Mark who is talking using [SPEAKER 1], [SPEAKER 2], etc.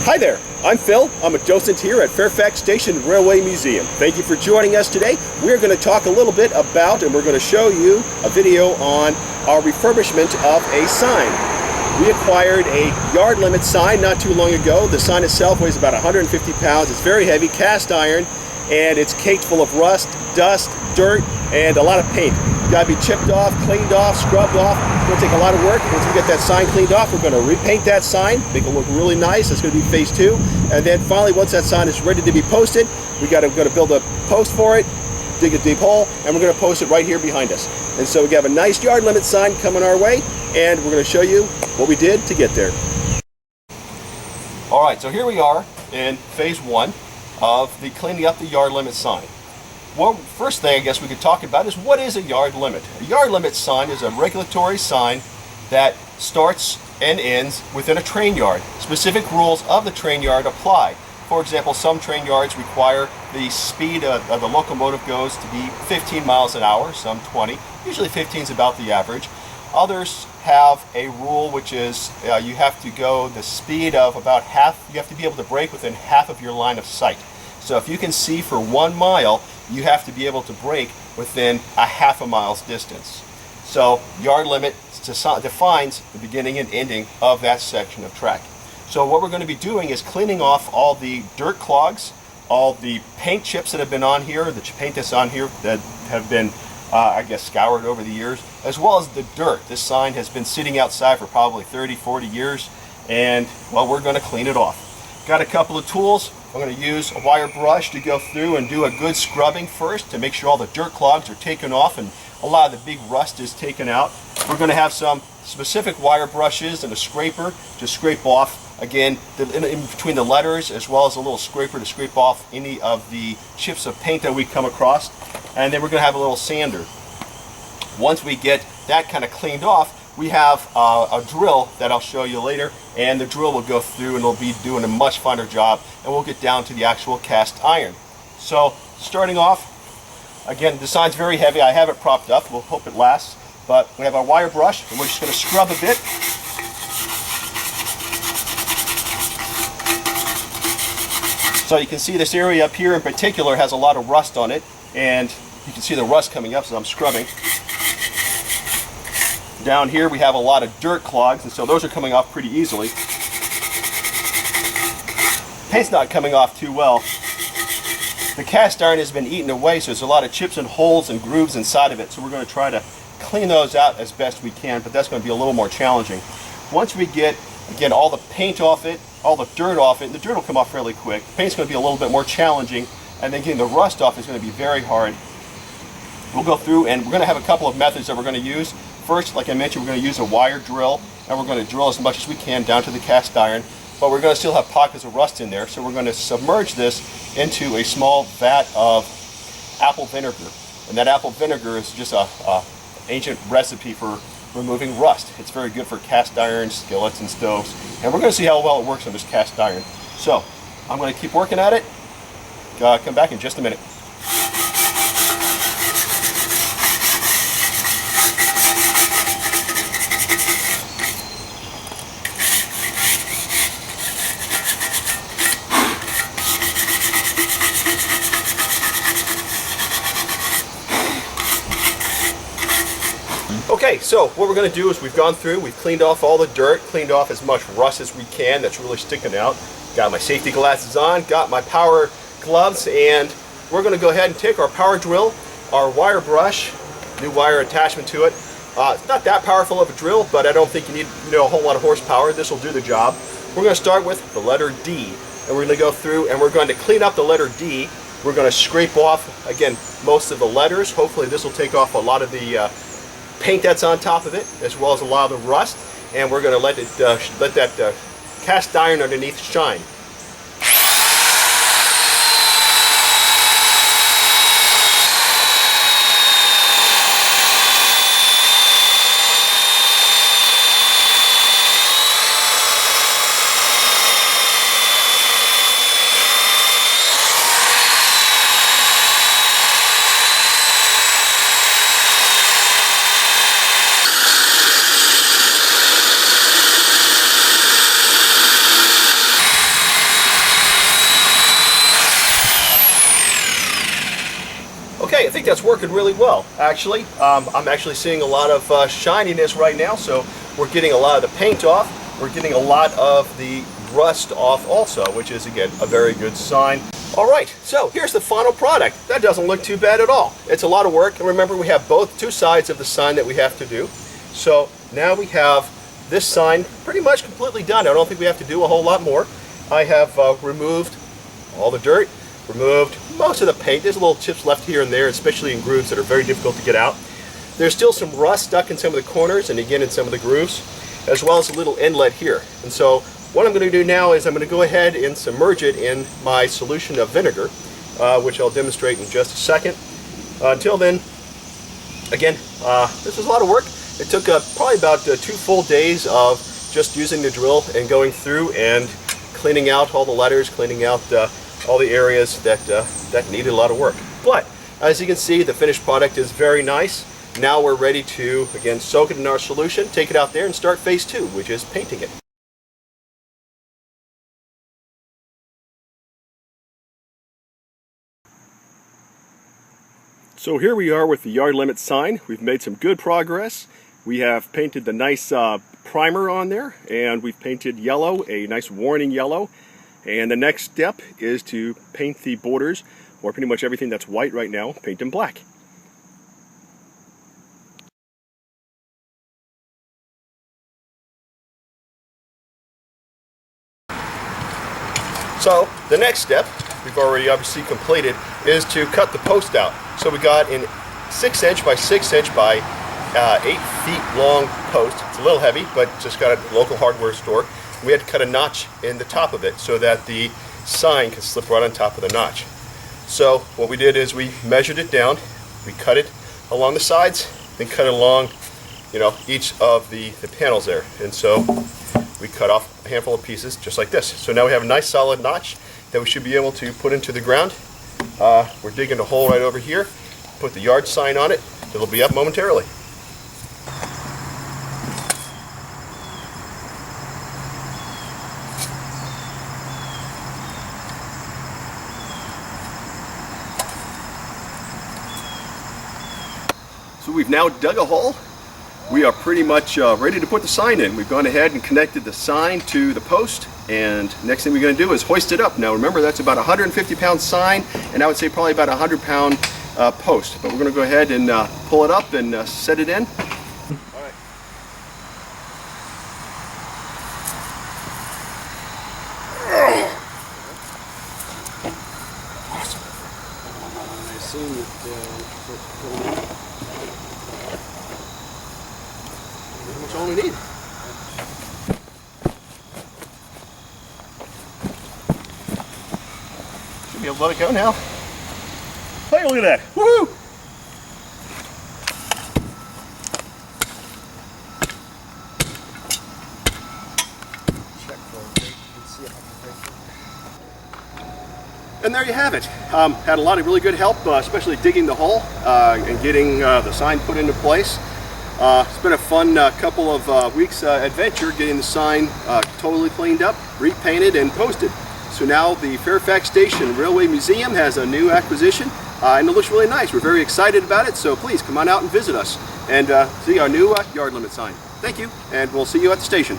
[SPEAKER 1] Hi there, I'm Phil. I'm a docent here at Fairfax Station Railway Museum. Thank you for joining us today. We're going to talk a little bit about, and we're going to show you a video on our refurbishment of a sign. We acquired a yard limit sign not too long ago. The sign itself weighs about 150 pounds. It's very heavy, cast iron, and it's caked full of rust, dust, dirt, and a lot of paint. It's got to be chipped off, cleaned off, scrubbed off. It's going to take a lot of work. Once we get that sign cleaned off, we're going to repaint that sign, make it look really nice. That's going to be phase 2. And then finally, once that sign is ready to be posted, we're going to build a post for it, dig a deep hole, and we're going to post it right here behind us. And so we have a nice yard limit sign coming our way, and we're going to show you what we did to get there. All right, so here we are in phase 1 of the cleaning up the yard limit sign. Well, first thing I guess we could talk about is what is a yard limit? A yard limit sign is a regulatory sign that starts and ends within a train yard. Specific rules of the train yard apply. For example, some train yards require the speed of the locomotive goes to be 15 miles an hour, some 20. Usually 15 is about the average. Others have a rule which is you have to go the speed of about half, you have to be able to brake within half of your line of sight. So if you can see for 1 mile, you have to be able to brake within a half a mile's distance. So yard limit defines the beginning and ending of that section of track. So what we're going to be doing is cleaning off all the dirt clogs, all the paint chips that have been on here, the paint that's on here that have been, I guess, scoured over the years, as well as the dirt. This sign has been sitting outside for probably 30, 40 years, and, well, we're going to clean it off. Got a couple of tools. I'm going to use a wire brush to go through and do a good scrubbing first to make sure all the dirt clogs are taken off and a lot of the big rust is taken out. We're going to have some specific wire brushes and a scraper to scrape off, again, in between the letters, as well as a little scraper to scrape off any of the chips of paint that we come across. And then we're going to have a little sander. Once we get that kind of cleaned off, we have a drill that I'll show you later, and the drill will go through and it'll be doing a much finer job, and we'll get down to the actual cast iron. So starting off, again, the sign's very heavy. I have it propped up. We'll hope it lasts. But we have our wire brush, and we're just going to scrub a bit. So you can see this area up here in particular has a lot of rust on it, and you can see the rust coming up as I'm scrubbing. Down here we have a lot of dirt clogs, and so those are coming off pretty easily. Paint's not coming off too well. The cast iron has been eaten away, so there's a lot of chips and holes and grooves inside of it, so we're going to try to clean those out as best we can, but that's going to be a little more challenging. Once we get, again, all the paint off it, all the dirt off it, and the dirt will come off fairly quick. The paint's going to be a little bit more challenging, and then getting the rust off is going to be very hard. We'll go through, and we're going to have a couple of methods that we're going to use. First, like I mentioned, we're going to use a wire drill, and we're going to drill as much as we can down to the cast iron, but we're going to still have pockets of rust in there, so we're going to submerge this into a small vat of apple vinegar. And that apple vinegar is just a ancient recipe for removing rust. It's very good for cast iron, skillets, and stoves, and we're going to see how well it works on this cast iron. So I'm going to keep working at it. Come back in just a minute. Okay, so what we're going to do is we've gone through, we've cleaned off all the dirt, cleaned off as much rust as we can that's really sticking out. Got my safety glasses on, got my power gloves, and we're going to go ahead and take our power drill, our wire brush, new wire attachment to it. It's not that powerful of a drill, but I don't think you need a whole lot of horsepower. This will do the job. We're going to start with the letter D, and we're going to go through and we're going to clean up the letter D. We're going to scrape off, again, most of the letters. Hopefully this will take off a lot of the paint that's on top of it, as well as a lot of the rust, and we're going to let that cast iron underneath shine. I think that's working really well, actually. I'm actually seeing a lot of shininess right now, so we're getting a lot of the paint off. We're getting a lot of the rust off also, which is, again, a very good sign. All right, so here's the final product. That doesn't look too bad at all. It's a lot of work, and remember, we have two sides of the sign that we have to do. So now we have this sign pretty much completely done. I don't think we have to do a whole lot more. I have removed all the dirt, removed most of the paint. There's little chips left here and there, especially in grooves that are very difficult to get out. There's still some rust stuck in some of the corners and again in some of the grooves, as well as a little inlet here. And so what I'm going to do now is I'm going to go ahead and submerge it in my solution of vinegar, which I'll demonstrate in just a second. Until then, again, this is a lot of work. It took probably about 2 full days of just using the drill and going through and cleaning out all the letters, cleaning out all the areas that needed a lot of work. But as you can see, the finished product is very nice. Now we're ready to, again, soak it in our solution, take it out there and start phase 2, which is painting it. So here we are with the yard limit sign. We've made some good progress. We have painted the nice primer on there, and we've painted yellow, a nice warning yellow. And the next step is to paint the borders, or pretty much everything that's white right now, paint them black. So the next step, we've already obviously completed, is to cut the post out. So we got an 6" by 6" by 8 feet long post. It's a little heavy, but just got at a local hardware store. We had to cut a notch in the top of it so that the sign can slip right on top of the notch. So what we did is we measured it down, we cut it along the sides, then cut it along, each of the panels there. And so we cut off a handful of pieces just like this. So now we have a nice solid notch that we should be able to put into the ground. We're digging a hole right over here, put the yard sign on it. It'll be up momentarily. So we've now dug a hole. We are pretty much ready to put the sign in. We've gone ahead and connected the sign to the post, and next thing we're going to do is hoist it up. Now remember, that's about a 150-pound sign, and I would say probably about a 100-pound post. But we're going to go ahead and pull it up and set it in. All right. Awesome. I assume that that's all we need. Should be able to let it go now. Hey, look at that. Woohoo! Check for a break and see if I can break it. And there you have it. Had a lot of really good help, especially digging the hole and getting the sign put into place. It's been a fun couple of weeks adventure getting the sign totally cleaned up, repainted, and posted. So now the Fairfax Station Railway Museum has a new acquisition, and it looks really nice. We're very excited about it, so please come on out and visit us and see our new yard limit sign. Thank you, and we'll see you at the station.